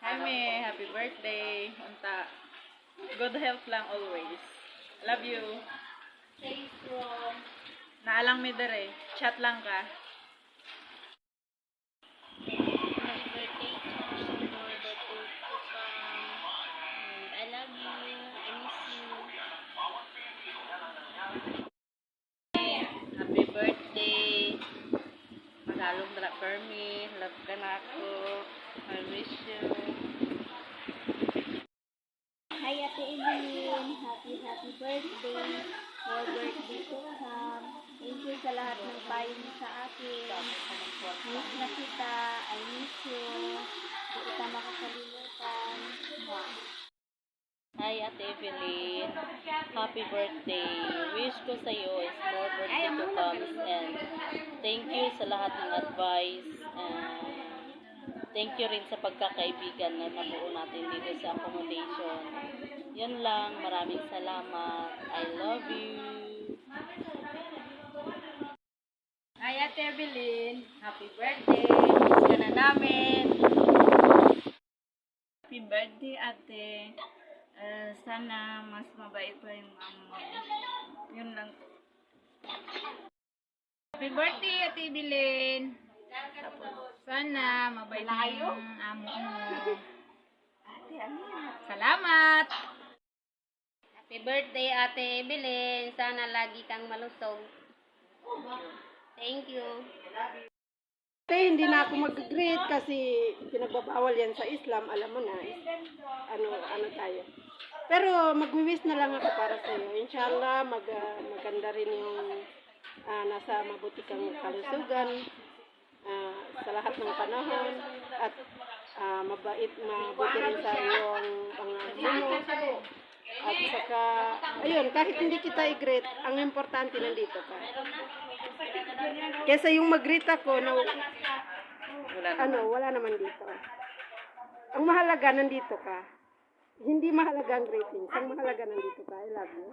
Jaime, happy birthday. Unta. Good health lang always. Love you. Stay strong. Naalang mi dere. Chat lang ka. Happy birthday, Chang. More birthday to come. And I love you. I miss you. Happy birthday. Magalong dala permi. Love ka na ako. I miss you. Hi, Ate Evelyn. Happy birthday. More birthday to come. Thank you sa lahat ng payo mo sa akin. Miss na kita. I miss you. Hindi kita makakalimutan. Hi, Ate Evelyn. Happy birthday. Wish ko sa iyo is more birthday to come. And thank you sa lahat ng advice. And thank you rin sa pagkakaibigan na nabuo natin dito sa accommodation. Yun lang. Maraming salamat. I love you. Hi, Ate Evelyn. Happy birthday. Miss ka na namin. Happy birthday, Ate. Sana mas mabait pa yung amo mo. Yun lang. Happy birthday, Ate Evelyn. Sana mabait yung amo mo. Salamat. Happy birthday, Ate Evelyn. Sana lagi kang malusog. Thank you. Hindi na ako mag-greet kasi pinagbabawal yan sa Islam, alam mo na. Ano tayo. Pero mag-wish na lang ako para sa iyo. Inshallah, maganda rin yung nasa mabuti kang kalusugan sa lahat ng panahon at mabuti rin sa iyong pangamuno. At saka, ayun, kahit hindi kita i-greet, ang importante nandito ka. Kesa yung mag-greet ako na wala naman dito. Ang mahalaga nandito ka. Hindi mahalaga ang greetings. Ang mahalaga nandito ka. I love you.